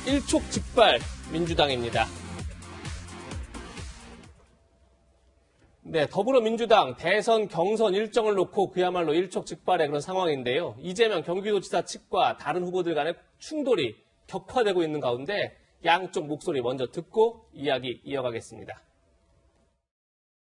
일촉즉발 민주당입니다. 네, 더불어민주당 대선 경선 일정을 놓고 그야말로 일촉즉발의 그런 상황인데요. 이재명 경기도지사 측과 다른 후보들 간의 충돌이 격화되고 있는 가운데 양쪽 목소리 먼저 듣고 이야기 이어가겠습니다.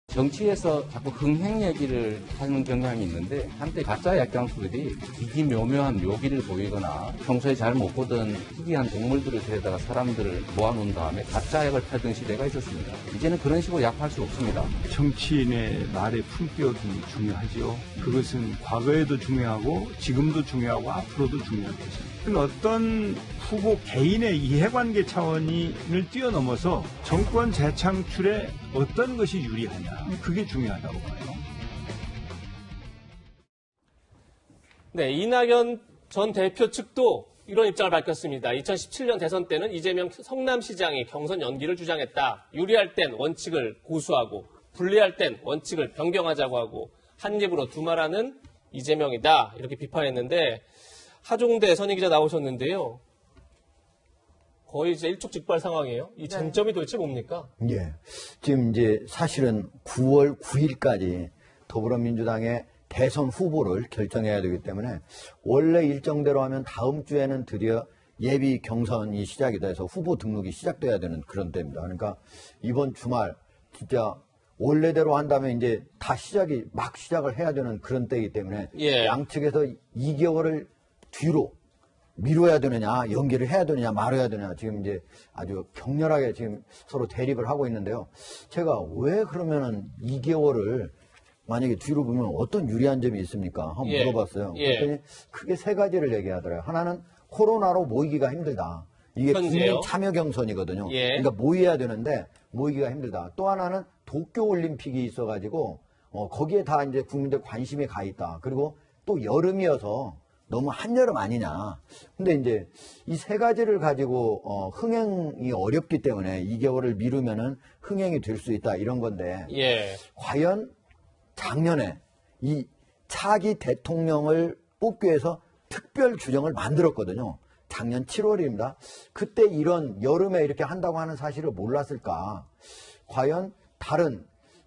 정치에서 자꾸 흥행 얘기를 하는 경향이 있는데 한때 가짜 약장수들이 기기묘묘한 묘기를 보이거나 평소에 잘 못 보던 희귀한 동물들을 데려다가 사람들을 모아놓은 다음에 가짜 약을 펴던 시대가 있었습니다. 이제는 그런 식으로 약할 수 없습니다. 정치인의 말의 품격이 중요하죠. 그것은 과거에도 중요하고 지금도 중요하고 앞으로도 중요한 것입니다. 어떤 후보 개인의 이해관계 차원을 뛰어넘어서 정권 재창출에 어떤 것이 유리하냐, 그게 중요하다고 봐요. 네, 이낙연 전 대표 측도 이런 입장을 밝혔습니다. 2017년 대선 때는 이재명 성남시장이 경선 연기를 주장했다. 유리할 땐 원칙을 고수하고 불리할 땐 원칙을 변경하자고 하고 한 입으로 두말하는 이재명이다. 이렇게 비판했는데 하종대 선임기자 나오셨는데요. 거의 이제 일촉즉발 상황이에요. 이 쟁점이 도대체 뭡니까? 예. 지금 이제 사실은 9월 9일까지 더불어민주당의 대선 후보를 결정해야 되기 때문에 원래 일정대로 하면 다음 주에는 드디어 예비 경선이 시작이 돼서 후보 등록이 시작돼야 되는 그런 때입니다. 그러니까 이번 주말 진짜 원래대로 한다면 이제 다 막 시작을 해야 되는 그런 때이기 때문에 양측에서 2개월을 뒤로 미뤄야 되느냐, 연기를 해야 되느냐, 말아야 되느냐, 지금 이제 아주 격렬하게 지금 서로 대립을 하고 있는데요. 제가 왜 그러면은 2개월을 만약에 뒤로 보면 어떤 유리한 점이 있습니까? 한번 물어봤어요. 그랬더니 크게 세 가지를 얘기하더라고요. 하나는 코로나로 모이기가 힘들다. 이게 국민 참여 경선이거든요. 그러니까 모여야 되는데 모이기가 힘들다. 또 하나는 도쿄올림픽이 있어가지고 거기에 다 이제 국민들 관심이 가 있다. 그리고 또 여름이어서 너무 한여름 아니냐. 근데 이제 이 세 가지를 가지고 흥행이 어렵기 때문에 2개월을 미루면은 흥행이 될 수 있다 이런 건데 과연 작년에 이 차기 대통령을 뽑기 위해서 특별 규정을 만들었거든요. 작년 7월입니다. 그때 이런 여름에 이렇게 한다고 하는 사실을 몰랐을까? 과연 다른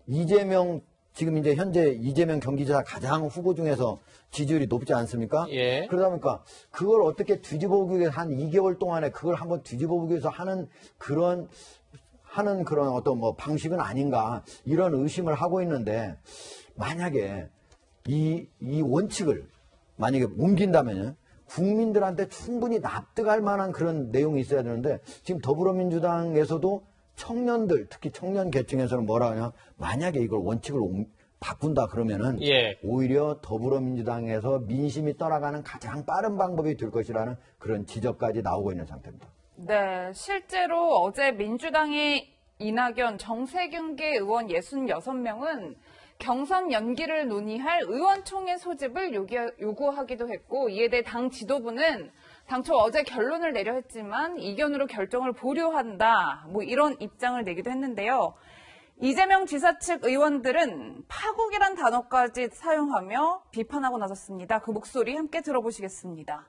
이재명 지금 이제 현재 이재명 경기지사 가장 후보 중에서 지지율이 높지 않습니까? 그러다 보니까 그걸 어떻게 뒤집어보기 위해서 한 2개월 동안에 그걸 한번 뒤집어보기 위해서 하는 그런 어떤 뭐 방식은 아닌가 이런 의심을 하고 있는데 만약에 이 원칙을 만약에 옮긴다면 국민들한테 충분히 납득할 만한 그런 내용이 있어야 되는데 지금 더불어민주당에서도 청년들 특히 청년 계층에서는 뭐라 하냐 만약에 이걸 원칙을 바꾼다 그러면은 오히려 더불어민주당에서 민심이 떠나가는 가장 빠른 방법이 될 것이라는 그런 지적까지 나오고 있는 상태입니다. 네, 실제로 어제 민주당의 이낙연, 정세균계 의원 66명은 경선 연기를 논의할 의원총회 소집을 요구하기도 했고 이에 대해 당 지도부는 당초 어제 결론을 내려 했지만 이견으로 결정을 보류한다. 뭐 이런 입장을 내기도 했는데요. 이재명 지사 측 의원들은 파국이란 단어까지 사용하며 비판하고 나섰습니다. 그 목소리 함께 들어보시겠습니다.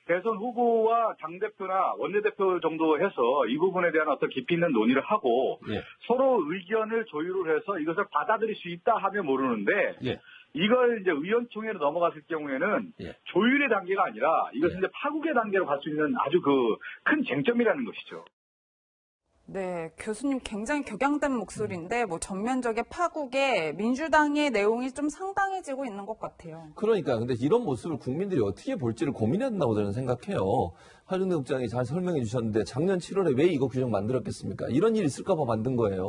대선 후보와 당대표나 원내대표 정도 해서 이 부분에 대한 어떤 깊이 있는 논의를 하고 서로 의견을 조율을 해서 이것을 받아들일 수 있다 하면 모르는데 이걸 이제 의원총회로 넘어갔을 경우에는 조율의 단계가 아니라 이것은 이제 파국의 단계로 갈 수 있는 아주 그 큰 쟁점이라는 것이죠. 네, 교수님 굉장히 격양된 목소리인데 뭐 전면적의 파국에 민주당의 내용이 좀 상당해지고 있는 것 같아요. 그러니까 근데 이런 모습을 국민들이 어떻게 볼지를 고민해야 된다고 저는 생각해요. 하준대 국장이 잘 설명해 주셨는데 작년 7월에 왜 이거 규정 만들었겠습니까? 이런 일이 있을까 봐 만든 거예요.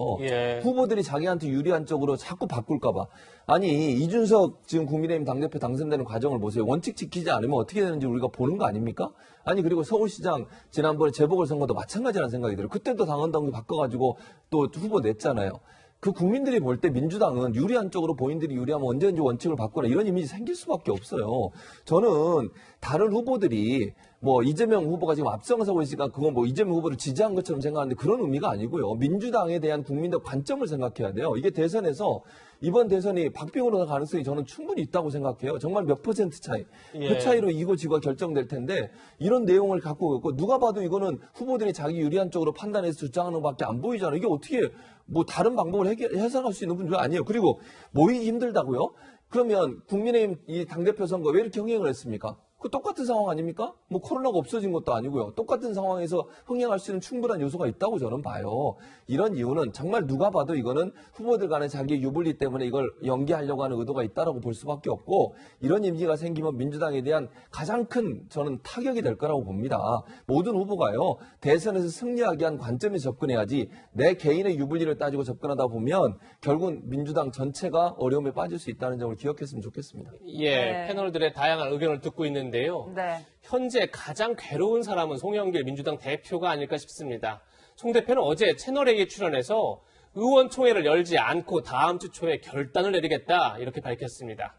후보들이 자기한테 유리한 쪽으로 자꾸 바꿀까 봐. 아니 이준석 지금 국민의힘 당대표 당선되는 과정을 보세요. 원칙 지키지 않으면 어떻게 되는지 우리가 보는 거 아닙니까? 아니 그리고 서울시장 지난번에 재보궐선거도 마찬가지라는 생각이 들어요. 그때도 당헌당규 바꿔가지고 또 후보 냈잖아요. 그 국민들이 볼 때 민주당은 유리한 쪽으로 본인들이 유리하면 언제든지 원칙을 바꾸라 이런 이미지 생길 수밖에 없어요. 저는 다른 후보들이 뭐 이재명 후보가 지금 앞서가고 있으니까 그건 뭐 이재명 후보를 지지한 것처럼 생각하는데 그런 의미가 아니고요. 민주당에 대한 국민의 관점을 생각해야 돼요. 이게 대선에서 이번 대선이 박빙으로 갈 가능성이 저는 충분히 있다고 생각해요. 정말 몇 퍼센트 차이. 그 차이로 이고 지고가 결정될 텐데 이런 내용을 갖고 있고 누가 봐도 이거는 후보들이 자기 유리한 쪽으로 판단해서 주장하는 것밖에 안 보이잖아요. 이게 어떻게 뭐 다른 방법을 해석할 수 있는 분들 아니에요. 그리고 모이기 힘들다고요? 그러면 국민의힘 이 당대표 선거 왜 이렇게 흥행을 했습니까? 그 똑같은 상황 아닙니까? 뭐 코로나가 없어진 것도 아니고요. 똑같은 상황에서 흥행할 수 있는 충분한 요소가 있다고 저는 봐요. 이런 이유는 정말 누가 봐도 이거는 후보들 간의 자기 유불리 때문에 이걸 연기하려고 하는 의도가 있다라고 볼 수밖에 없고 이런 임기가 생기면 민주당에 대한 가장 큰 저는 타격이 될 거라고 봅니다. 모든 후보가요. 대선에서 승리하기 위한 관점에서 접근해야지 내 개인의 유불리를 따지고 접근하다 보면 결국은 민주당 전체가 어려움에 빠질 수 있다는 점을 기억했으면 좋겠습니다. 예, 패널들의 다양한 의견을 듣고 있는데요. 네. 현재 가장 괴로운 사람은 송영길 민주당 대표가 아닐까 싶습니다. 송 대표는 어제 채널A에 출연해서 의원총회를 열지 않고 다음 주 초에 결단을 내리겠다 이렇게 밝혔습니다.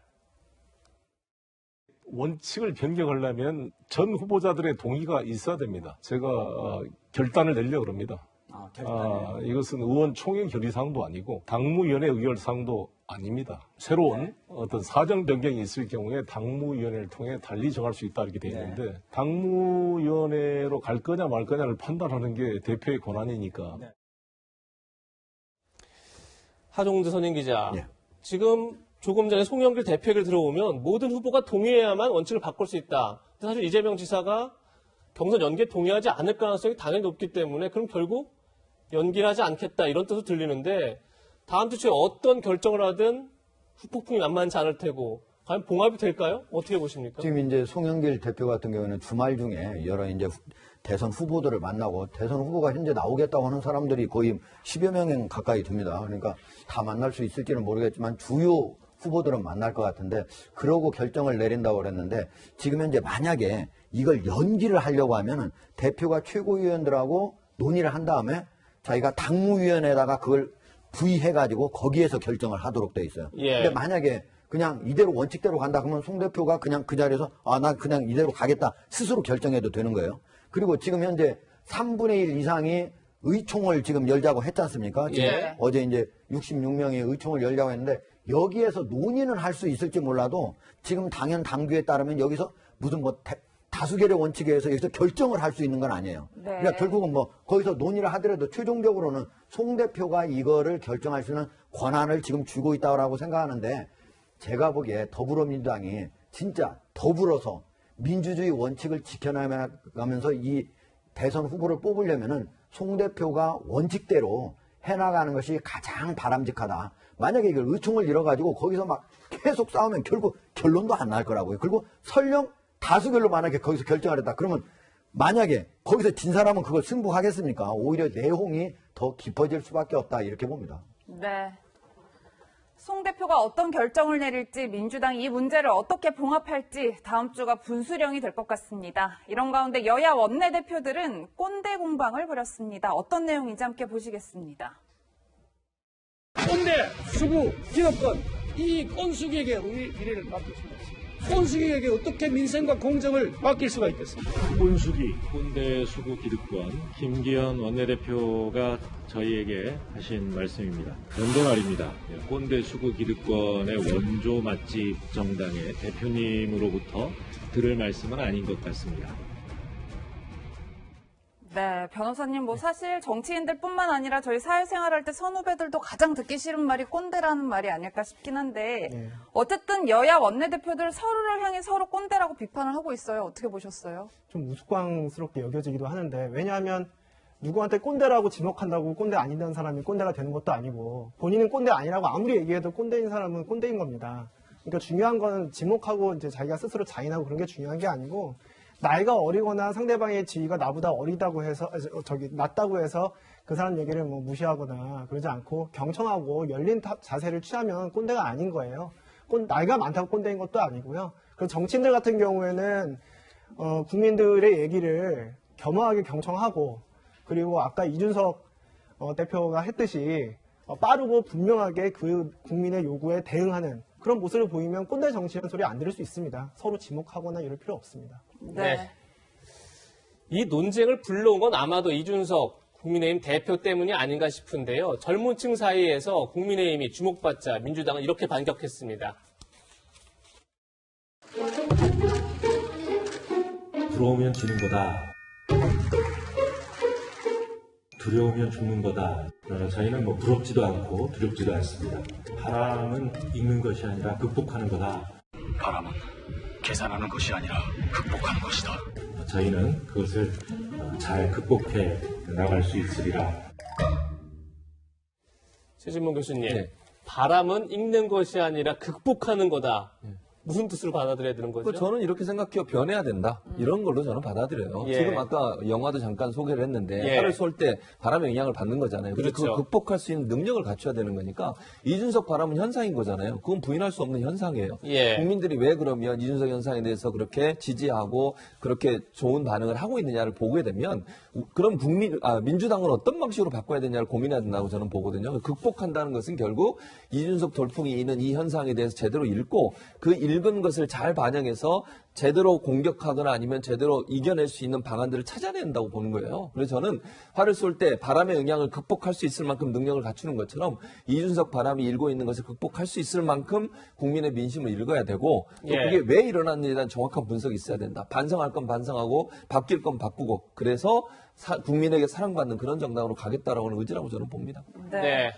원칙을 변경하려면 전 후보자들의 동의가 있어야 됩니다. 제가 결단을 내려고 합니다. 이것은 의원총회 결의사항도 아니고 당무위원회 의결사항도 아닙니다. 새로운 어떤 사정 변경이 있을 경우에 당무위원회를 통해 달리 정할 수 있다 이렇게 되어 있는데 당무위원회로 갈 거냐 말 거냐를 판단하는 게 대표의 권한이니까. 하종드 선임 기자, 예. 지금 조금 전에 송영길 대표 얘기를 들어오면 모든 후보가 동의해야만 원칙을 바꿀 수 있다. 사실 이재명 지사가 경선 연기에 동의하지 않을 가능성이 당연히 높기 때문에 그럼 결국 연기를 하지 않겠다 이런 뜻으로 들리는데 다음 주 초에 어떤 결정을 하든 후폭풍이 만만치 않을 테고 과연 봉합이 될까요? 어떻게 보십니까? 지금 이제 송영길 대표 같은 경우는 주말 중에 여러 이제 대선 후보들을 만나고 대선 후보가 현재 나오겠다고 하는 사람들이 거의 10여 명 가까이 됩니다. 그러니까 다 만날 수 있을지는 모르겠지만 주요 후보들은 만날 것 같은데 그러고 결정을 내린다고 그랬는데 지금 현재 만약에 이걸 연기를 하려고 하면은 대표가 최고위원들하고 논의를 한 다음에 자기가 당무위원회에다가 그걸 부의해가지고 거기에서 결정을 하도록 돼 있어요. 예. 근데 만약에 그냥 이대로 원칙대로 간다 그러면 송 대표가 그냥 그 자리에서 난 그냥 이대로 가겠다 스스로 결정해도 되는 거예요. 그리고 지금 현재 3분의 1 이상이 의총을 지금 열자고 했지 않습니까? 지금 예. 어제 이제 66명이 의총을 열자고 했는데 여기에서 논의는 할 수 있을지 몰라도 지금 당연 당규에 따르면 여기서 무슨 뭐 다수결의 원칙에 의해서 여기서 결정을 할 수 있는 건 아니에요. 네. 그러니까 결국은 뭐 거기서 논의를 하더라도 최종적으로는 송 대표가 이거를 결정할 수 있는 권한을 지금 주고 있다고 생각하는데 제가 보기에 더불어민주당이 진짜 더불어서 민주주의 원칙을 지켜나가면서 이 대선 후보를 뽑으려면은 송 대표가 원칙대로 해나가는 것이 가장 바람직하다. 만약에 이걸 의총을 이뤄가지고 거기서 막 계속 싸우면 결국 결론도 안 날 거라고요. 그리고 설령 다수결로 만약에 거기서 결정하겠다. 그러면 만약에 거기서 진 사람은 그걸 승부하겠습니까? 오히려 내홍이 더 깊어질 수밖에 없다. 이렇게 봅니다. 네. 송 대표가 어떤 결정을 내릴지 민주당이 이 문제를 어떻게 봉합할지 다음 주가 분수령이 될 것 같습니다. 이런 가운데 여야 원내대표들은 꼰대 공방을 벌였습니다. 어떤 내용인지 함께 보시겠습니다. 꼰대, 수구, 기업권 이 꼰수기에게 우리 미래를 맡길 수가 있습니다. 꼰수기에게 어떻게 민생과 공정을 맡길 수가 있겠습니까? 꼰수기, 꼰대 수구 기득권 김기현 원내대표가 저희에게 하신 말씀입니다. 그런데 말입니다. 꼰대 수구 기득권의 원조 맛집 정당의 대표님으로부터 들을 말씀은 아닌 것 같습니다. 네, 변호사님, 뭐 사실 정치인들뿐만 아니라 저희 사회생활할 때 선후배들도 가장 듣기 싫은 말이 꼰대라는 말이 아닐까 싶긴 한데 어쨌든 여야 원내대표들 서로를 향해 서로 꼰대라고 비판을 하고 있어요. 어떻게 보셨어요? 좀 우스꽝스럽게 여겨지기도 하는데 왜냐하면 누구한테 꼰대라고 지목한다고 꼰대 아니던 사람이 꼰대가 되는 것도 아니고 본인은 꼰대 아니라고 아무리 얘기해도 꼰대인 사람은 꼰대인 겁니다. 그러니까 중요한 건 지목하고 이제 자기가 스스로 자인하고 그런 게 중요한 게 아니고 나이가 어리거나 상대방의 지위가 나보다 어리다고 해서 낮다고 해서 그 사람 얘기를 뭐 무시하거나 그러지 않고 경청하고 열린 자세를 취하면 꼰대가 아닌 거예요. 나이가 많다고 꼰대인 것도 아니고요. 그리고 정치인들 같은 경우에는 국민들의 얘기를 겸허하게 경청하고 그리고 아까 이준석 대표가 했듯이 빠르고 분명하게 그 국민의 요구에 대응하는 그런 모습을 보이면 꼰대 정치라는 소리 안 들을 수 있습니다. 서로 지목하거나 이럴 필요 없습니다. 네. 이 논쟁을 불러온 건 아마도 이준석 국민의힘 대표 때문이 아닌가 싶은데요. 젊은 층 사이에서 국민의힘이 주목받자 민주당은 이렇게 반격했습니다. 들어오면 지는 거다. 두려우면 죽는 거다. 저희는 부럽지도 않고 두렵지도 않습니다. 바람은 읽는 것이 아니라 극복하는 거다. 바람은 계산하는 것이 아니라 극복하는 것이다. 저희는 그것을 잘 극복해 나갈 수 있으리라. 최진봉 교수님, 바람은 읽는 것이 아니라 극복하는 거다. 무슨 뜻으로 받아들여야 되는 거죠? 저는 이렇게 생각해요. 변해야 된다. 이런 걸로 저는 받아들여요. 지금 아까 영화도 잠깐 소개를 했는데 활을 쏠 때 바람의 영향을 받는 거잖아요. 그래서 그걸 극복할 수 있는 능력을 갖춰야 되는 거니까 이준석 바람은 현상인 거잖아요. 그건 부인할 수 없는 현상이에요. 국민들이 왜 그러면 이준석 현상에 대해서 그렇게 지지하고 그렇게 좋은 반응을 하고 있느냐를 보게 되면 그럼 민주당은 어떤 방식으로 바꿔야 되냐를 고민해야 된다고 저는 보거든요. 극복한다는 것은 결국 이준석 돌풍이 있는 이 현상에 대해서 제대로 읽고 그 읽은 것을 잘 반영해서 제대로 공격하거나 아니면 제대로 이겨낼 수 있는 방안들을 찾아낸다고 보는 거예요. 그래서 저는 활을 쏠 때 바람의 영향을 극복할 수 있을 만큼 능력을 갖추는 것처럼 이준석 바람이 일고 있는 것을 극복할 수 있을 만큼 국민의 민심을 읽어야 되고 또 그게 왜 일어났는지에 대한 정확한 분석이 있어야 된다. 반성할 건 반성하고 바뀔 건 바꾸고 그래서 국민에게 사랑받는 그런 정당으로 가겠다라고 하는 의지라고 저는 봅니다. 네.